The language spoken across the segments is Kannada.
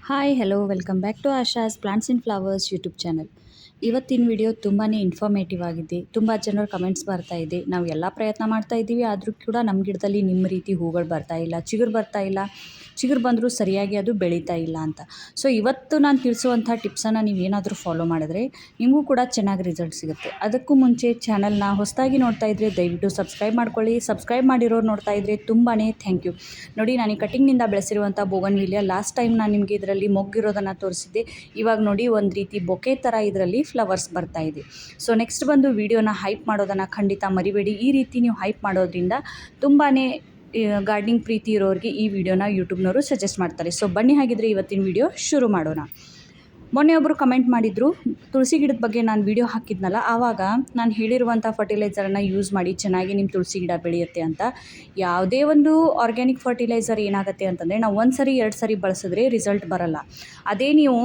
Hi hello welcome back to Asha's plants and flowers YouTube channel. ಇವತ್ತಿನ ವಿಡಿಯೋ ತುಂಬಾ ಇನ್ಫಾರ್ಮೇಟಿವ್ ಆಗಿದೆ. ತುಂಬ ಜನರ ಕಮೆಂಟ್ಸ್ ಬರ್ತಾ ಇದೆ. ನಾವು ಎಲ್ಲ ಪ್ರಯತ್ನ ಮಾಡ್ತಾ ಇದ್ದೀವಿ, ಆದರೂ ಕೂಡ ನಮ್ಮ ಗಿಡದಲ್ಲಿ ನಿಮ್ಮ ರೀತಿ ಹೂಗಳು ಬರ್ತಾ ಇಲ್ಲ, ಚಿಗುರು ಬರ್ತಾ ಇಲ್ಲ, ಚಿಗುರು ಬಂದರೂ ಸರಿಯಾಗಿ ಅದು ಬೆಳೀತಾ ಇಲ್ಲ ಅಂತ. ಸೊ ಇವತ್ತು ನಾನು ತಿಳಿಸುವಂಥ ಟಿಪ್ಸನ್ನು ನೀವೇನಾದರೂ ಫಾಲೋ ಮಾಡಿದ್ರೆ ನಿಮಗೂ ಕೂಡ ಚೆನ್ನಾಗಿ ರಿಸಲ್ಟ್ ಸಿಗುತ್ತೆ. ಅದಕ್ಕೂ ಮುಂಚೆ ಚಾನಲ್ನ ಹೊಸದಾಗಿ ನೋಡ್ತಾ ಇದ್ದರೆ ದಯವಿಟ್ಟು ಸಬ್ಸ್ಕ್ರೈಬ್ ಮಾಡ್ಕೊಳ್ಳಿ. ಸಬ್ಸ್ಕ್ರೈಬ್ ಮಾಡಿರೋರು ನೋಡ್ತಾ ಇದ್ದರೆ ತುಂಬಾ ಥ್ಯಾಂಕ್ ಯು. ನೋಡಿ, ನಾನು ಈ ಕಟಿಂಗ್ನಿಂದ ಬೆಳೆಸಿರುವಂಥ ಬೋಗನ್ವಿಲಿಯಾ ಲಾಸ್ಟ್ ಟೈಮ್ ನಾನು ನಿಮಗೆ ಇದರಲ್ಲಿ ಮೊಗ್ಗಿರೋದನ್ನು ತೋರಿಸಿದ್ದೆ. ಇವಾಗ ನೋಡಿ, ಒಂದು ರೀತಿ ಬೊಕೆ ಥರ ಇದರಲ್ಲಿ ಫ್ಲವರ್ಸ್ ಬರ್ತಾ ಇದೆ. ಸೊ ನೆಕ್ಸ್ಟ್ ಬಂದು ವಿಡಿಯೋನ ಹೈಪ್ ಮಾಡೋದನ್ನು ಖಂಡಿತ ಮರಿಬೇಡಿ. ಈ ರೀತಿ ನೀವು ಹೈಪ್ ಮಾಡೋದ್ರಿಂದ ತುಂಬಾ ಗಾರ್ಡನಿಂಗ್ ಪ್ರೀತಿ ಇರೋರಿಗೆ ಈ ವಿಡಿಯೋನ ಯೂಟ್ಯೂಬ್ನವರು ಸಜೆಸ್ಟ್ ಮಾಡ್ತಾರೆ. ಸೊ ಬನ್ನಿ, ಹಾಗಿದ್ರೆ ಇವತ್ತಿನ ವಿಡಿಯೋ ಶುರು ಮಾಡೋಣ. ಮೊನ್ನೆ ಒಬ್ಬರು ಕಮೆಂಟ್ ಮಾಡಿದರು, ತುಳಸಿ ಗಿಡದ ಬಗ್ಗೆ ನಾನು ವಿಡಿಯೋ ಹಾಕಿದ್ನಲ್ಲ, ಆವಾಗ ನಾನು ಹೇಳಿರುವಂಥ ಫರ್ಟಿಲೈಸರನ್ನು ಯೂಸ್ ಮಾಡಿ ಚೆನ್ನಾಗಿ ನಿಮ್ಮ ತುಳಸಿ ಗಿಡ ಬೆಳೆಯುತ್ತೆ ಅಂತ. ಯಾವುದೇ ಒಂದು ಆರ್ಗ್ಯಾನಿಕ್ ಫರ್ಟಿಲೈಸರ್ ಏನಾಗುತ್ತೆ ಅಂತಂದರೆ, ನಾವು 1 ಸರಿ 2 ಸರಿ ಬಳಸಿದ್ರೆ ರಿಸಲ್ಟ್ ಬರಲ್ಲ. ಅದೇ ನೀವು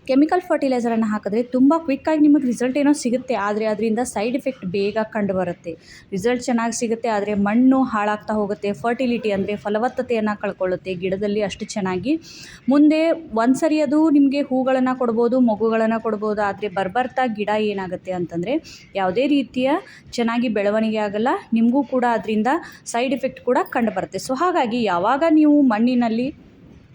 ಕೆಮಿಕಲ್ ಫರ್ಟಿಲೈಸರನ್ನು ಹಾಕಿದ್ರೆ ತುಂಬ ಕ್ವಿಕ್ಕಾಗಿ ನಿಮಗೆ ರಿಸಲ್ಟ್ ಏನೋ ಸಿಗುತ್ತೆ, ಆದರೆ ಅದರಿಂದ ಸೈಡ್ ಎಫೆಕ್ಟ್ ಬೇಗ ಕಂಡು ಬರುತ್ತೆ. ರಿಸಲ್ಟ್ ಚೆನ್ನಾಗಿ ಸಿಗುತ್ತೆ, ಆದರೆ ಮಣ್ಣು ಹಾಳಾಗ್ತಾ ಹೋಗುತ್ತೆ. ಫರ್ಟಿಲಿಟಿ ಅಂದರೆ ಫಲವತ್ತತೆಯನ್ನು ಕಳ್ಕೊಳ್ಳುತ್ತೆ ಗಿಡದಲ್ಲಿ. ಅಷ್ಟು ಚೆನ್ನಾಗಿ ಮುಂದೆ ಒಂದು ಸರಿ ಅದು ನಿಮಗೆ ಹೂಗಳನ್ನು ಕೊಡ್ಬೋದು, ಮೊಗ್ಗುಗಳನ್ನು ಕೊಡ್ಬೋದು, ಆದರೆ ಬರ್ಬರ್ತಾ ಗಿಡ ಏನಾಗುತ್ತೆ ಅಂತಂದರೆ ಯಾವುದೇ ರೀತಿಯ ಚೆನ್ನಾಗಿ ಬೆಳವಣಿಗೆ ಆಗಲ್ಲ. ನಿಮಗೂ ಕೂಡ ಅದರಿಂದ ಸೈಡ್ ಎಫೆಕ್ಟ್ ಕೂಡ ಕಂಡು ಬರುತ್ತೆ. ಸೊ ಹಾಗಾಗಿ ಯಾವಾಗ ನೀವು ಮಣ್ಣಿನಲ್ಲಿ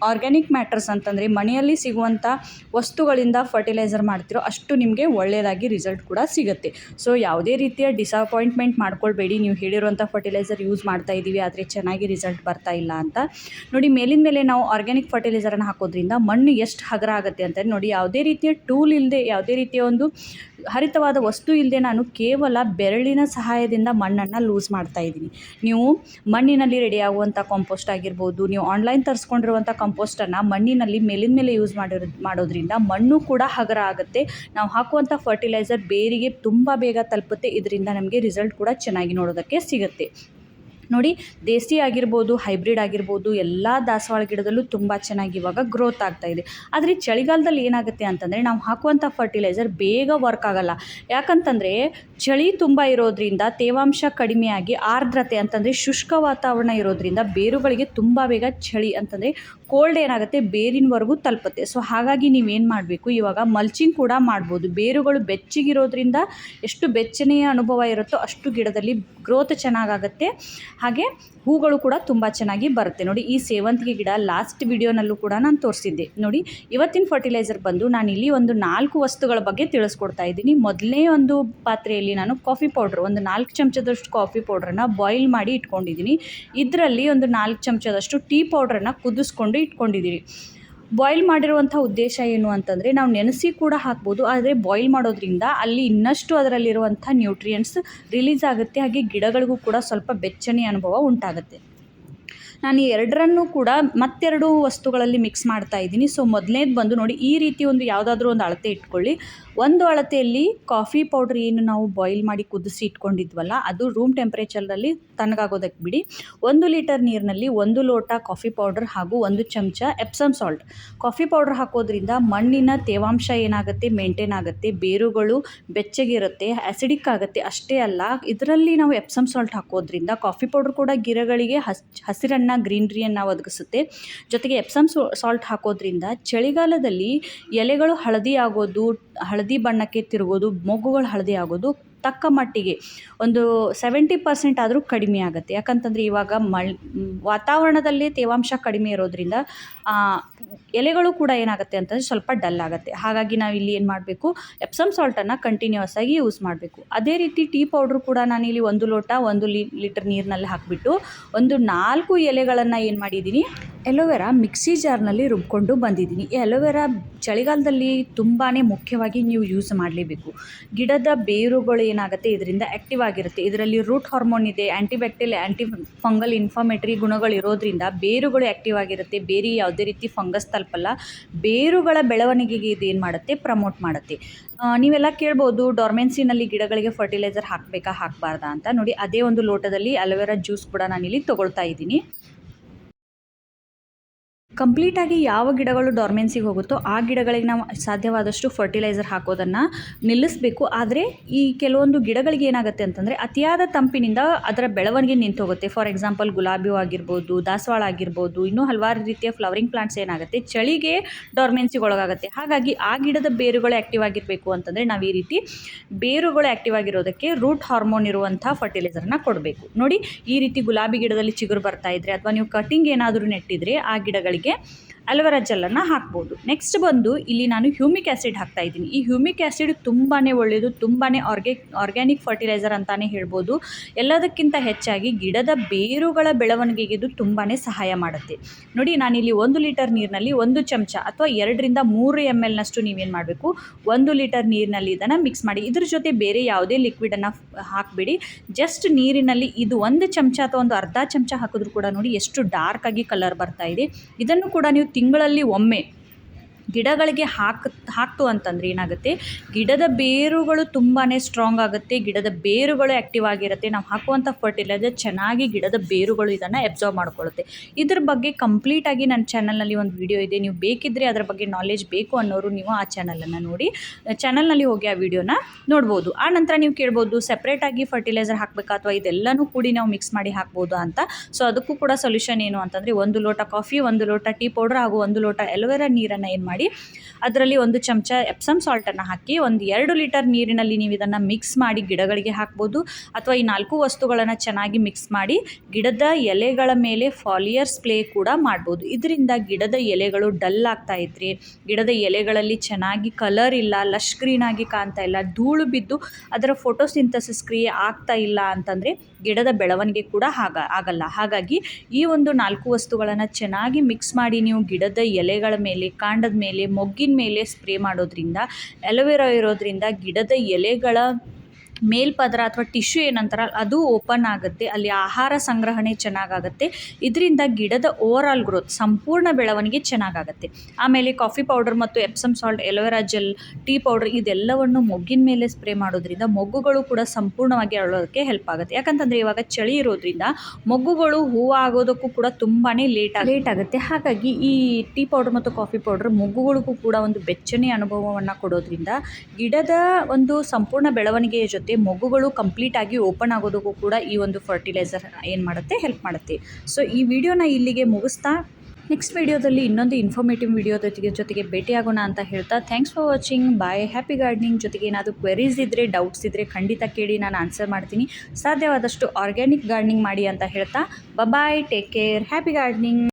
ಆರ್ಗ್ಯಾನಿಕ್ ಮ್ಯಾಟರ್ಸ್ ಅಂತಂದರೆ ಮನೆಯಲ್ಲಿ ಸಿಗುವಂಥ ವಸ್ತುಗಳಿಂದ ಫರ್ಟಿಲೈಸರ್ ಮಾಡ್ತಿರೋ ಅಷ್ಟು ನಿಮಗೆ ಒಳ್ಳೆಯದಾಗಿ ರಿಸಲ್ಟ್ ಕೂಡ ಸಿಗುತ್ತೆ. ಸೊ ಯಾವುದೇ ರೀತಿಯ ಡಿಸಪಾಯಿಂಟ್ಮೆಂಟ್ ಮಾಡ್ಕೊಳ್ಬೇಡಿ. ನೀವು ಹೇಳಿರುವಂಥ ಫರ್ಟಿಲೈಸರ್ ಯೂಸ್ ಮಾಡ್ತಾ ಇದ್ದೀವಿ, ಆದರೆ ಚೆನ್ನಾಗಿ ರಿಸಲ್ಟ್ ಬರ್ತಾ ಇಲ್ಲ ಅಂತ. ನೋಡಿ, ಮೇಲಿನ ಮೇಲೆ ನಾವು ಆರ್ಗ್ಯಾನಿಕ್ ಫರ್ಟಿಲೈಸರನ್ನು ಹಾಕೋದ್ರಿಂದ ಮಣ್ಣು ಎಷ್ಟು ಹಗುರ ಆಗುತ್ತೆ ಅಂತ ನೋಡಿ. ಯಾವುದೇ ರೀತಿಯ ಟೂಲ್ ಇಲ್ಲದೆ, ಯಾವುದೇ ರೀತಿಯ ಒಂದು ಹರಿತವಾದ ವಸ್ತು ಇಲ್ಲದೆ ನಾನು ಕೇವಲ ಬೆರಳಿನ ಸಹಾಯದಿಂದ ಮಣ್ಣನ್ನು ಲೂಸ್ ಮಾಡ್ತಾ ಇದ್ದೀನಿ. ನೀವು ಮಣ್ಣಿನಲ್ಲಿ ರೆಡಿಯಾಗುವಂಥ ಕಾಂಪೋಸ್ಟ್ ಆಗಿರ್ಬೋದು, ನೀವು ಆನ್ಲೈನ್ ತರಿಸ್ಕೊಂಡಿರುವಂಥ ಕಂಪೋಸ್ಟನ್ನು ಮಣ್ಣಿನಲ್ಲಿ ಮೇಲಿನ ಮೇಲೆ ಯೂಸ್ ಮಾಡೋದ್ರಿಂದ ಮಣ್ಣು ಕೂಡ ಹಗುರ ಆಗುತ್ತೆ. ನಾವು ಹಾಕುವಂಥ ಫರ್ಟಿಲೈಸರ್ ಬೇರಿಗೆ ತುಂಬ ಬೇಗ ತಲುಪುತ್ತೆ. ಇದರಿಂದ ನಮಗೆ ರಿಸಲ್ಟ್ ಕೂಡ ಚೆನ್ನಾಗಿ ನೋಡೋದಕ್ಕೆ ಸಿಗುತ್ತೆ. ನೋಡಿ, ದೇಸಿ ಆಗಿರ್ಬೋದು, ಹೈಬ್ರಿಡ್ ಆಗಿರ್ಬೋದು, ಎಲ್ಲ ದಾಸವಾಳ ಗಿಡದಲ್ಲೂ ತುಂಬ ಚೆನ್ನಾಗಿ ಇವಾಗ ಗ್ರೋತ್ ಆಗ್ತಾ ಇದೆ. ಆದರೆ ಚಳಿಗಾಲದಲ್ಲಿ ಏನಾಗುತ್ತೆ ಅಂತಂದರೆ ನಾವು ಹಾಕುವಂಥ ಫರ್ಟಿಲೈಸರ್ ಬೇಗ ವರ್ಕ್ ಆಗಲ್ಲ. ಯಾಕಂತಂದರೆ ಚಳಿ ತುಂಬ ಇರೋದ್ರಿಂದ ತೇವಾಂಶ ಕಡಿಮೆಯಾಗಿ ಆರ್ದ್ರತೆ ಅಂತಂದರೆ ಶುಷ್ಕ ವಾತಾವರಣ ಇರೋದ್ರಿಂದ ಬೇರುಗಳಿಗೆ ತುಂಬ ಬೇಗ ಚಳಿ ಅಂತಂದರೆ ಕೋಲ್ಡ್ ಏನಾಗುತ್ತೆ ಬೇರಿನವರೆಗೂ ತಲುಪುತ್ತೆ. ಸೊ ಹಾಗಾಗಿ ನೀವೇನು ಮಾಡಬೇಕು, ಇವಾಗ ಮಲ್ಚಿಂಗ್ ಕೂಡ ಮಾಡ್ಬೋದು. ಬೇರುಗಳು ಬೆಚ್ಚಗಿರೋದ್ರಿಂದ ಎಷ್ಟು ಬೆಚ್ಚನೆಯ ಅನುಭವ ಇರುತ್ತೋ ಅಷ್ಟು ಗಿಡದಲ್ಲಿ ಗ್ರೋತ್ ಚೆನ್ನಾಗಾಗುತ್ತೆ, ಹಾಗೆ ಹೂಗಳು ಕೂಡ ತುಂಬ ಚೆನ್ನಾಗಿ ಬರುತ್ತೆ. ನೋಡಿ, ಈ ಸೇವಂತಿಗೆ ಗಿಡ ಲಾಸ್ಟ್ ವಿಡಿಯೋನಲ್ಲೂ ಕೂಡ ನಾನು ತೋರಿಸಿದ್ದೆ. ನೋಡಿ, ಇವತ್ತಿನ ಫರ್ಟಿಲೈಸರ್ ಬಂದು ನಾನಿಲ್ಲಿ ಒಂದು 4 ವಸ್ತುಗಳ ಬಗ್ಗೆ ತಿಳಿಸ್ಕೊಡ್ತಾ ಇದ್ದೀನಿ. ಮೊದಲನೇ ಒಂದು ಪಾತ್ರೆಯಲ್ಲಿ ನಾನು ಕಾಫಿ ಪೌಡ್ರ್, ಒಂದು 4 ಚಮಚದಷ್ಟು ಕಾಫಿ ಪೌಡ್ರನ್ನು ಬಾಯ್ಲ್ ಮಾಡಿ ಇಟ್ಕೊಂಡಿದ್ದೀನಿ. ಇದರಲ್ಲಿ ಒಂದು 4 ಚಮಚದಷ್ಟು ಟೀ ಪೌಡ್ರನ್ನು ಕುದಿಸ್ಕೊಂಡು ಇಟ್ಕೊಂಡಿದ್ದೀನಿ. ಬಾಯ್ಲ್ ಮಾಡಿರುವಂಥ ಉದ್ದೇಶ ಏನು ಅಂತಂದರೆ ನಾವು ನೆನೆಸಿ ಕೂಡ ಹಾಕ್ಬೋದು, ಆದರೆ ಬಾಯ್ಲ್ ಮಾಡೋದ್ರಿಂದ ಅಲ್ಲಿ ಇನ್ನಷ್ಟು ಅದರಲ್ಲಿರುವಂಥ ನ್ಯೂಟ್ರಿಯೆಂಟ್ಸ್ ರಿಲೀಸ್ ಆಗುತ್ತೆ, ಹಾಗೆ ಗಿಡಗಳಿಗೂ ಕೂಡ ಸ್ವಲ್ಪ ಬೆಚ್ಚನೆಯ ಅನುಭವ ಉಂಟಾಗುತ್ತೆ. ನಾನು ಈ ಎರಡರನ್ನೂ ಕೂಡ ಮತ್ತೆರಡು ವಸ್ತುಗಳಲ್ಲಿ ಮಿಕ್ಸ್ ಮಾಡ್ತಾ ಇದ್ದೀನಿ. ಸೊ ಮೊದಲನೇದು ಬಂದು ನೋಡಿ, ಈ ರೀತಿ ಒಂದು ಯಾವುದಾದ್ರೂ ಒಂದು ಅಳತೆ ಇಟ್ಕೊಳ್ಳಿ. ಒಂದು ಅಳತೆಯಲ್ಲಿ ಕಾಫಿ ಪೌಡ್ರ್ ಏನು ನಾವು ಬಾಯ್ಲ್ ಮಾಡಿ ಕುದಿಸಿ ಇಟ್ಕೊಂಡಿದ್ವಲ್ಲ, ಅದು ರೂಮ್ ಟೆಂಪ್ರೇಚರಲ್ಲಿ ತಣ್ಣಗಾಗೋದಕ್ಕೆ ಬಿಡಿ. 1 ಲೀಟರ್ ನೀರಿನಲ್ಲಿ 1 ಲೋಟ ಕಾಫಿ ಪೌಡರ್ ಹಾಗೂ 1 ಚಮಚ ಎಪ್ಸಮ್ ಸಾಲ್ಟ್. ಕಾಫಿ ಪೌಡ್ರ್ ಹಾಕೋದ್ರಿಂದ ಮಣ್ಣಿನ ತೇವಾಂಶ ಏನಾಗುತ್ತೆ ಮೇಂಟೈನ್ ಆಗುತ್ತೆ, ಬೇರುಗಳು ಬೆಚ್ಚಗಿರುತ್ತೆ, ಆ್ಯಸಿಡಿಕ್ ಆಗುತ್ತೆ. ಅಷ್ಟೇ ಅಲ್ಲ, ಇದರಲ್ಲಿ ನಾವು ಎಪ್ಸಮ್ ಸಾಲ್ಟ್ ಹಾಕೋದ್ರಿಂದ ಕಾಫಿ ಪೌಡ್ರ್ ಕೂಡ ಗಿಡಗಳಿಗೆ ಹಸಿರನ್ನು ಗ್ರೀನ್ರಿಯನ್ನು ಒದಗಿಸುತ್ತೆ. ಜೊತೆಗೆ ಎಪ್ಸಮ್ ಸಾಲ್ಟ್ ಹಾಕೋದ್ರಿಂದ ಚಳಿಗಾಲದಲ್ಲಿ ಎಲೆಗಳು ಹಳದಿ ಬಣ್ಣಕ್ಕೆ ತಿರುಗೋದು, ಮೊಗ್ಗುಗಳು ಹಳದಿ ಆಗೋದು ತಕ್ಕ ಮಟ್ಟಿಗೆ ಒಂದು 70% ಆದರೂ ಕಡಿಮೆ ಆಗುತ್ತೆ. ಯಾಕಂತಂದರೆ ಇವಾಗ ವಾತಾವರಣದಲ್ಲಿ ತೇವಾಂಶ ಕಡಿಮೆ ಇರೋದ್ರಿಂದ ಎಲೆಗಳು ಕೂಡ ಏನಾಗುತ್ತೆ ಅಂತಂದರೆ ಸ್ವಲ್ಪ ಡಲ್ ಆಗುತ್ತೆ. ಹಾಗಾಗಿ ನಾವು ಇಲ್ಲಿ ಏನು ಮಾಡಬೇಕು, ಎಪ್ಸಮ್ ಸಾಲ್ಟನ್ನು ಕಂಟಿನ್ಯೂಸ್ ಆಗಿ ಯೂಸ್ ಮಾಡಬೇಕು. ಅದೇ ರೀತಿ ಟೀ ಪೌಡ್ರು ಕೂಡ ನಾನಿಲ್ಲಿ 1 ಲೋಟ 1 ಲೀಟರ್ ನೀರಿನಲ್ಲಿ ಹಾಕಿಬಿಟ್ಟು ಒಂದು 4 ಎಲೆಗಳನ್ನು ಏನು ಮಾಡಿದ್ದೀನಿ, ಎಲೋವೆರಾ ಮಿಕ್ಸಿ ಜಾರ್ನಲ್ಲಿ ರುಬ್ಕೊಂಡು ಬಂದಿದ್ದೀನಿ. ಈ ಎಲೋವೆರಾ ಚಳಿಗಾಲದಲ್ಲಿ ತುಂಬಾ ಮುಖ್ಯವಾಗಿ ನೀವು ಯೂಸ್ ಮಾಡಲೇಬೇಕು. ಗಿಡದ ಬೇರುಗಳು ಏನಾಗುತ್ತೆ ಇದರಿಂದ ಆ್ಯಕ್ಟಿವ್ ಆಗಿರುತ್ತೆ. ಇದರಲ್ಲಿ ರೂಟ್ ಹಾರ್ಮೋನ್ ಇದೆ, ಆ್ಯಂಟಿಬ್ಯಾಕ್ಟೀರಿಯಲ್, ಆ್ಯಂಟಿ ಫಂಗಲ್, ಇನ್ಫಾರ್ಮೇಟರಿ ಗುಣಗಳು ಇರೋದ್ರಿಂದ ಬೇರುಗಳು ಆ್ಯಕ್ಟಿವ್ ಆಗಿರುತ್ತೆ. ಬೇರೆ ಯಾವುದೇ ರೀತಿ ಫಂಗಸ್ ತಲುಪಲ್ಲ. ಬೇರುಗಳ ಬೆಳವಣಿಗೆಗೆ ಇದು ಏನು ಮಾಡುತ್ತೆ, ಪ್ರಮೋಟ್ ಮಾಡುತ್ತೆ. ನೀವೆಲ್ಲ ಕೇಳ್ಬೋದು, ಡಾರ್ಮೆನ್ಸಿನಲ್ಲಿ ಗಿಡಗಳಿಗೆ ಫರ್ಟಿಲೈಸರ್ ಹಾಕಬೇಕಾ ಹಾಕಬಾರ್ದಾ ಅಂತ. ನೋಡಿ, ಅದೇ ಒಂದು ಲೋಟದಲ್ಲಿ ಅಲೋವೆರಾ ಜ್ಯೂಸ್ ಕೂಡ ನಾನಿಲ್ಲಿ ತೊಗೊಳ್ತಾ ಇದ್ದೀನಿ. ಕಂಪ್ಲೀಟಾಗಿ ಯಾವ ಗಿಡಗಳು ಡಾರ್ಮೆನ್ಸಿಗೆ ಹೋಗುತ್ತೋ ಆ ಗಿಡಗಳಿಗೆ ನಾವು ಸಾಧ್ಯವಾದಷ್ಟು ಫರ್ಟಿಲೈಸರ್ ಹಾಕೋದನ್ನು ನಿಲ್ಲಿಸಬೇಕು. ಆದರೆ ಈ ಕೆಲವೊಂದು ಗಿಡಗಳಿಗೆ ಏನಾಗುತ್ತೆ ಅಂತಂದರೆ ಅತಿಯಾದ ತಂಪಿನಿಂದ ಅದರ ಬೆಳವಣಿಗೆ ನಿಂತೋಗುತ್ತೆ. ಫಾರ್ ಎಕ್ಸಾಂಪಲ್ ಗುಲಾಬಿ ಆಗಿರ್ಬೋದು, ದಾಸವಾಳ ಆಗಿರ್ಬೋದು, ಇನ್ನೂ ಹಲವಾರು ರೀತಿಯ ಫ್ಲವರಿಂಗ್ ಪ್ಲಾಂಟ್ಸ್ ಏನಾಗುತ್ತೆ ಚಳಿಗೆ ಡಾರ್ಮೆನ್ಸಿಗೆ ಒಳಗಾಗುತ್ತೆ. ಹಾಗಾಗಿ ಆ ಗಿಡದ ಬೇರುಗಳು ಆ್ಯಕ್ಟಿವ್ ಆಗಿರಬೇಕು ಅಂತಂದರೆ ನಾವು ಈ ರೀತಿ ಬೇರುಗಳು ಆ್ಯಕ್ಟಿವ್ ಆಗಿರೋದಕ್ಕೆ ರೂಟ್ ಹಾರ್ಮೋನ್ ಇರುವಂಥ ಫರ್ಟಿಲೈಸರ್ನ ಕೊಡಬೇಕು. ನೋಡಿ, ಈ ರೀತಿ ಗುಲಾಬಿ ಗಿಡದಲ್ಲಿ ಚಿಗುರು ಬರ್ತಾ ಇದ್ದರೆ ಅಥವಾ ನೀವು ಕಟಿಂಗ್ ಏನಾದರೂ ನೆಟ್ಟಿದ್ರೆ ಆ ಗಿಡಗಳಿಗೆ ಅಲೋವೆರಾ ಜೆಲ್ಲನ್ನು ಹಾಕ್ಬೋದು. ನೆಕ್ಸ್ಟ್ ಬಂದು ಇಲ್ಲಿ ನಾನು ಹ್ಯೂಮಿಕ್ ಆ್ಯಸಿಡ್ ಹಾಕ್ತಾ ಇದ್ದೀನಿ. ಈ ಹ್ಯೂಮಿಕ್ ಆ್ಯಸಿಡ್ ತುಂಬಾ ಒಳ್ಳೆಯದು, ತುಂಬಾ ಆರ್ಗ್ಯಾನಿಕ್ ಫರ್ಟಿಲೈಸರ್ ಅಂತಲೇ ಹೇಳ್ಬೋದು. ಎಲ್ಲದಕ್ಕಿಂತ ಹೆಚ್ಚಾಗಿ ಗಿಡದ ಬೇರುಗಳ ಬೆಳವಣಿಗೆಗೆ ಇದು ತುಂಬಾ ಸಹಾಯ ಮಾಡುತ್ತೆ. ನೋಡಿ, ನಾನಿಲ್ಲಿ 1 ಲೀಟರ್ ನೀರಿನಲ್ಲಿ 1 ಚಮಚ ಅಥವಾ 2 ರಿಂದ 3 ml ನೀವೇನು ಮಾಡಬೇಕು, 1 ಲೀಟರ್ ನೀರಿನಲ್ಲಿ ಇದನ್ನು ಮಿಕ್ಸ್ ಮಾಡಿ. ಇದ್ರ ಜೊತೆ ಬೇರೆ ಯಾವುದೇ ಲಿಕ್ವಿಡನ್ನು ಹಾಕಬೇಡಿ. ಜಸ್ಟ್ ನೀರಿನಲ್ಲಿ ಇದು 1 ಚಮಚ ಅಥವಾ ಒಂದು ಅರ್ಧ ಚಮಚ ಹಾಕಿದ್ರೂ ಕೂಡ ನೋಡಿ ಎಷ್ಟು ಡಾರ್ಕ್ ಆಗಿ ಕಲರ್ ಬರ್ತಾ ಇದೆ. ಇದನ್ನು ಕೂಡ ನೀವು ತಿಂಗಳಲ್ಲಿ ಒಮ್ಮೆ ಗಿಡಗಳಿಗೆ ಹಾಕ್ತು ಅಂತಂದರೆ ಏನಾಗುತ್ತೆ, ಗಿಡದ ಬೇರುಗಳು ತುಂಬಾ ಸ್ಟ್ರಾಂಗ್ ಆಗುತ್ತೆ, ಗಿಡದ ಬೇರುಗಳು ಆ್ಯಕ್ಟಿವ್ ಆಗಿರುತ್ತೆ. ನಾವು ಹಾಕುವಂಥ ಫರ್ಟಿಲೈಸರ್ ಚೆನ್ನಾಗಿ ಗಿಡದ ಬೇರುಗಳು ಇದನ್ನು ಅಬ್ಸಾರ್ಬ್ ಮಾಡ್ಕೊಳ್ಳುತ್ತೆ. ಇದ್ರ ಬಗ್ಗೆ ಕಂಪ್ಲೀಟಾಗಿ ನನ್ನ ಚಾನಲ್ನಲ್ಲಿ ಒಂದು ವಿಡಿಯೋ ಇದೆ. ನೀವು ಬೇಕಿದ್ದರೆ ಅದರ ಬಗ್ಗೆ ನಾಲೆಜ್ ಬೇಕು ಅನ್ನೋರು ನೀವು ಆ ಚಾನಲನ್ನು ನೋಡಿ, ಚಾನಲ್ನಲ್ಲಿ ಹೋಗಿ ಆ ವಿಡಿಯೋನ ನೋಡ್ಬೋದು. ಆ ನಂತರ ನೀವು ಕೇಳ್ಬೋದು ಸೆಪ್ರೇಟಾಗಿ ಫರ್ಟಿಲೈಸರ್ ಹಾಕಬೇಕಾ ಅಥವಾ ಇದೆಲ್ಲನೂ ಕೂಡಿ ನಾವು ಮಿಕ್ಸ್ ಮಾಡಿ ಹಾಕ್ಬೋದು ಅಂತ. ಸೊ ಅದಕ್ಕೂ ಕೂಡ ಸೊಲ್ಯೂಷನ್ ಏನು ಅಂತಂದರೆ 1 ಲೋಟ ಕಾಫಿ, 1 ಲೋಟ ಟೀ ಪೌಡರ್ ಹಾಗೂ 1 ಲೋಟ ಅಲೋವೆರಾ ನೀರನ್ನು ಏನು ಮಾಡಿ ಅದರಲ್ಲಿ 1 ಚಮಚ ಎಪ್ಸಮ್ ಸಾಲ್ಟನ್ನು ಹಾಕಿ 2 ಲೀಟರ್ ನೀರಿನಲ್ಲಿ ನೀವು ಇದನ್ನು ಮಿಕ್ಸ್ ಮಾಡಿ ಗಿಡಗಳಿಗೆ ಹಾಕ್ಬೋದು. ಅಥವಾ ಈ 4 ವಸ್ತುಗಳನ್ನು ಚೆನ್ನಾಗಿ ಮಿಕ್ಸ್ ಮಾಡಿ ಗಿಡದ ಎಲೆಗಳ ಮೇಲೆ ಫಾಲಿಯರ್ ಸ್ಪ್ರೇ ಕೂಡ ಮಾಡ್ಬೋದು. ಇದರಿಂದ ಗಿಡದ ಎಲೆಗಳು ಡಲ್ ಆಗ್ತಾ ಇದ್ರೆ, ಗಿಡದ ಎಲೆಗಳಲ್ಲಿ ಚೆನ್ನಾಗಿ ಕಲರ್ ಇಲ್ಲ, ಲಶ್ ಗ್ರೀನ್ ಆಗಿ ಕಾಣ್ತಾ ಇಲ್ಲ, ಧೂಳು ಬಿದ್ದು ಅದರ ಫೋಟೋಸಿಂಥಸಿಸ್ ಕ್ರಿಯೆ ಆಗ್ತಾ ಇಲ್ಲ ಅಂತಂದರೆ ಗಿಡದ ಬೆಳವಣಿಗೆ ಕೂಡ ಆಗಲ್ಲ. ಹಾಗಾಗಿ ಈ ಒಂದು 4 ವಸ್ತುಗಳನ್ನು ಚೆನ್ನಾಗಿ ಮಿಕ್ಸ್ ಮಾಡಿ ನೀವು ಗಿಡದ ಎಲೆಗಳ ಮೇಲೆ, ಕಾಂಡದ ಮೇಲೆ, ಮೊಗ್ಗಿನ ಮೇಲೆ ಸ್ಪ್ರೇ ಮಾಡೋದ್ರಿಂದ, ಅಲೋವೆರಾ ಇರೋದ್ರಿಂದ ಗಿಡದ ಎಲೆಗಳ ಮೇಲ್ಪದರ ಅಥವಾ ಟಿಶ್ಯೂ ಏನಂತಾರ ಅದು ಓಪನ್ ಆಗುತ್ತೆ, ಅಲ್ಲಿ ಆಹಾರ ಸಂಗ್ರಹಣೆ ಚೆನ್ನಾಗಾಗುತ್ತೆ. ಇದರಿಂದ ಗಿಡದ ಓವರಾಲ್ ಗ್ರೋತ್, ಸಂಪೂರ್ಣ ಬೆಳವಣಿಗೆ ಚೆನ್ನಾಗಾಗುತ್ತೆ. ಆಮೇಲೆ ಕಾಫಿ ಪೌಡರ್ ಮತ್ತು Epsom salt, aloe vera gel, tea powder ಇದೆಲ್ಲವನ್ನು ಮೊಗ್ಗಿನ ಮೇಲೆ ಸ್ಪ್ರೇ ಮಾಡೋದ್ರಿಂದ ಮೊಗ್ಗುಗಳು ಕೂಡ ಸಂಪೂರ್ಣವಾಗಿ ಅರಳೋದಕ್ಕೆ ಹೆಲ್ಪ್ ಆಗುತ್ತೆ. ಯಾಕಂತಂದರೆ ಇವಾಗ ಚಳಿ ಇರೋದ್ರಿಂದ ಮೊಗ್ಗುಗಳು ಹೂವು ಆಗೋದಕ್ಕೂ ಕೂಡ ತುಂಬಾ ಲೇಟ್ ಆಗುತ್ತೆ. ಹಾಗಾಗಿ ಈ ಟೀ ಪೌಡರ್ ಮತ್ತು ಕಾಫಿ ಪೌಡರ್ ಮೊಗ್ಗುಗಳಿಗೂ ಕೂಡ ಒಂದು ಬೆಚ್ಚನೆ ಅನುಭವವನ್ನು ಕೊಡೋದ್ರಿಂದ ಗಿಡದ ಒಂದು ಸಂಪೂರ್ಣ ಬೆಳವಣಿಗೆಯ ಜೊತೆ ಮೊಗ್ಗುಗಳು ಕಂಪ್ಲೀಟ್ ಆಗಿ ಓಪನ್ ಆಗೋದಕ್ಕೂ ಕೂಡ ಈ ಒಂದು ಫರ್ಟಿಲೈಸರ್ ಏನು ಮಾಡುತ್ತೆ, ಹೆಲ್ಪ್ ಮಾಡುತ್ತೆ. ಸೊ ಈ ವಿಡಿಯೋನ ಇಲ್ಲಿಗೆ ಮುಗಿಸ್ತಾ ನೆಕ್ಸ್ಟ್ ವಿಡಿಯೋದಲ್ಲಿ ಇನ್ನೊಂದು ಇನ್ಫಾರ್ಮೇಟಿವ್ ವಿಡಿಯೋ ಜೊತೆಗೆ ಭೇಟಿಯಾಗೋಣ ಅಂತ ಹೇಳ್ತಾ thanks for watching. Bye. Happy gardening. ಜೊತೆಗೆ ಏನಾದರೂ ಕ್ವೆರೀಸ್ ಇದ್ದರೆ, ಡೌಟ್ಸ್ ಇದ್ದರೆ ಖಂಡಿತ ಕೇಳಿ, ನಾನು ಆನ್ಸರ್ ಮಾಡ್ತೀನಿ. ಸಾಧ್ಯವಾದಷ್ಟು ಆರ್ಗ್ಯಾನಿಕ್ ಗಾರ್ಡನಿಂಗ್ ಮಾಡಿ ಅಂತ ಹೇಳ್ತಾ bye. Take care. Happy gardening.